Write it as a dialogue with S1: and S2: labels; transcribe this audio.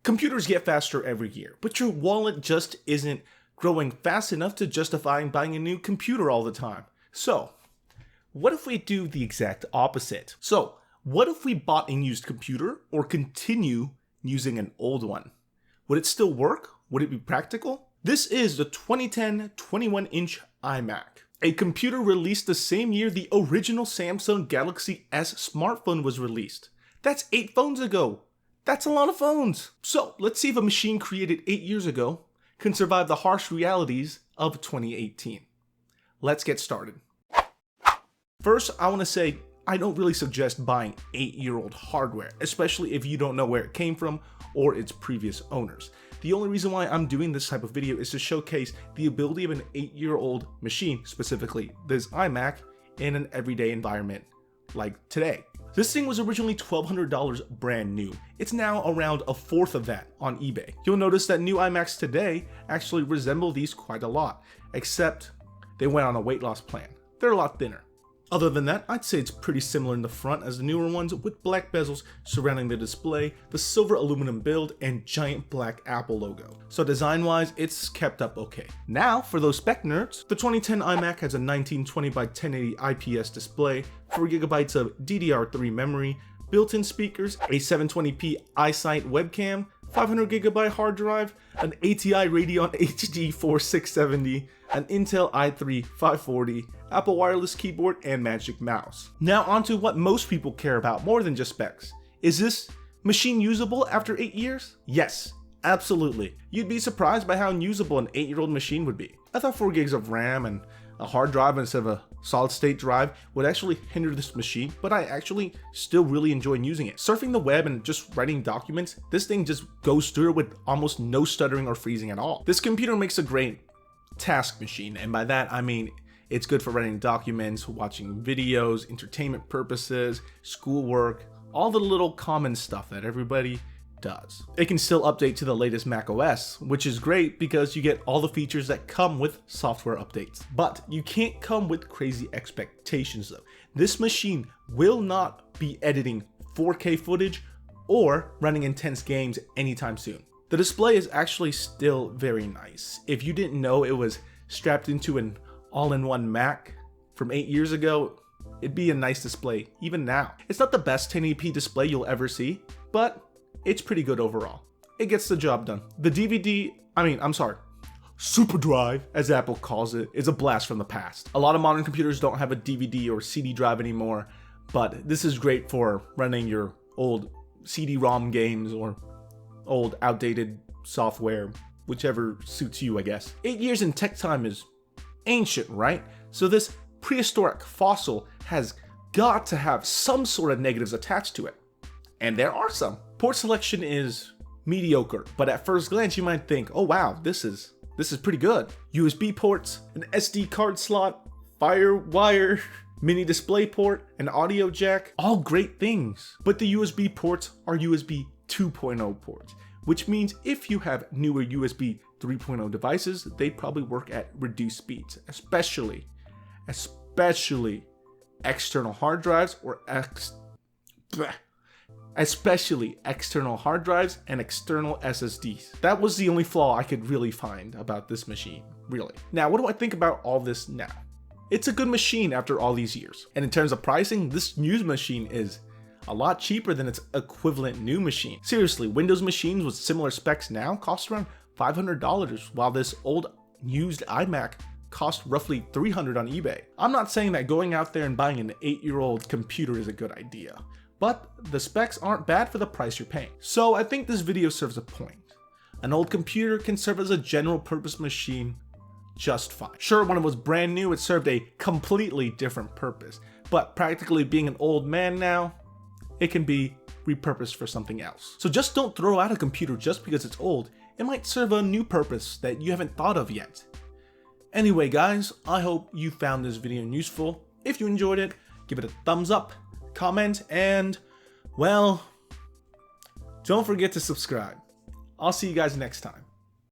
S1: Computers get faster every year, but your wallet just isn't growing fast enough to justify buying a new computer all the time. So, what if we do the exact opposite? So, what if we bought a used computer or continue using an old one? Would it still work? Would it be practical? This is the 2010 21-inch iMac, a computer released the same year the original Samsung Galaxy S smartphone was released. That's 8 phones ago. That's a lot of phones. So let's see if a machine created 8 years ago can survive the harsh realities of 2018. Let's get started. First, I want to say I don't really suggest buying 8-year-old hardware, especially if you don't know where it came from or its previous owners. The only reason why I'm doing this type of video is to showcase the ability of an 8-year-old machine, specifically this iMac, in an everyday environment like today. This thing was originally $1,200 brand new. It's now around a fourth of that on eBay. You'll notice that new iMacs today actually resemble these quite a lot, except they went on a weight loss plan. They're a lot thinner. Other than that, I'd say it's pretty similar in the front as the newer ones, with black bezels surrounding the display, the silver aluminum build, and giant black Apple logo. So design-wise, it's kept up okay. Now, for those spec nerds, the 2010 iMac has a 1920 by 1080 IPS display, 4GB of DDR3 memory, built-in speakers, a 720p iSight webcam, 500GB hard drive, an ATI Radeon HD 4670, an Intel i3 540, Apple wireless keyboard, and Magic Mouse. Now onto what most people care about more than just specs. Is this machine usable after 8 years? Yes, absolutely. You'd be surprised by how unusable an 8-year-old machine would be. I thought 4 gigs of RAM and a hard drive instead of a solid state drive would actually hinder this machine, but I actually still really enjoy using it. Surfing the web and just writing documents, this thing just goes through it with almost no stuttering or freezing at all. This computer makes a great task machine, and by that I mean it's good for writing documents, watching videos, entertainment purposes, schoolwork, all the little common stuff that everybody does. It can still update to the latest Mac OS, which is great because you get all the features that come with software updates. But you can't come with crazy expectations though. This machine will not be editing 4K footage or running intense games anytime soon. The display is actually still very nice. If you didn't know it was strapped into an all-in-one Mac from 8 years ago, it'd be a nice display even now. It's not the best 1080p display you'll ever see, but it's pretty good overall. It gets the job done. The Super Drive, as Apple calls it, is a blast from the past. A lot of modern computers don't have a DVD or CD drive anymore, but this is great for running your old CD-ROM games or old outdated software, whichever suits you, I guess. 8 years in tech time is ancient, right? So this prehistoric fossil has got to have some sort of negatives attached to it. And there are some. Port selection is mediocre, but at first glance you might think, oh wow, this is pretty good. USB ports, an SD card slot, FireWire, mini display port, an audio jack, all great things. But the USB ports are USB 2.0 ports, which means if you have newer USB 3.0 devices, they probably work at reduced speeds, especially external hard drives or especially external hard drives and external SSDs. That was the only flaw I could really find about this machine, really. Now, what do I think about all this now? It's a good machine after all these years. And in terms of pricing, this used machine is a lot cheaper than its equivalent new machine. Seriously, Windows machines with similar specs now cost around $500, while this old used iMac cost roughly $300 on eBay. I'm not saying that going out there and buying an 8-year-old computer is a good idea, but the specs aren't bad for the price you're paying. So I think this video serves a point. An old computer can serve as a general purpose machine just fine. Sure, when it was brand new, it served a completely different purpose, but practically being an old man now, it can be repurposed for something else. So just don't throw out a computer just because it's old. It might serve a new purpose that you haven't thought of yet. Anyway guys, I hope you found this video useful. If you enjoyed it, give it a thumbs up, comment, and, well, don't forget to subscribe. I'll see you guys next time.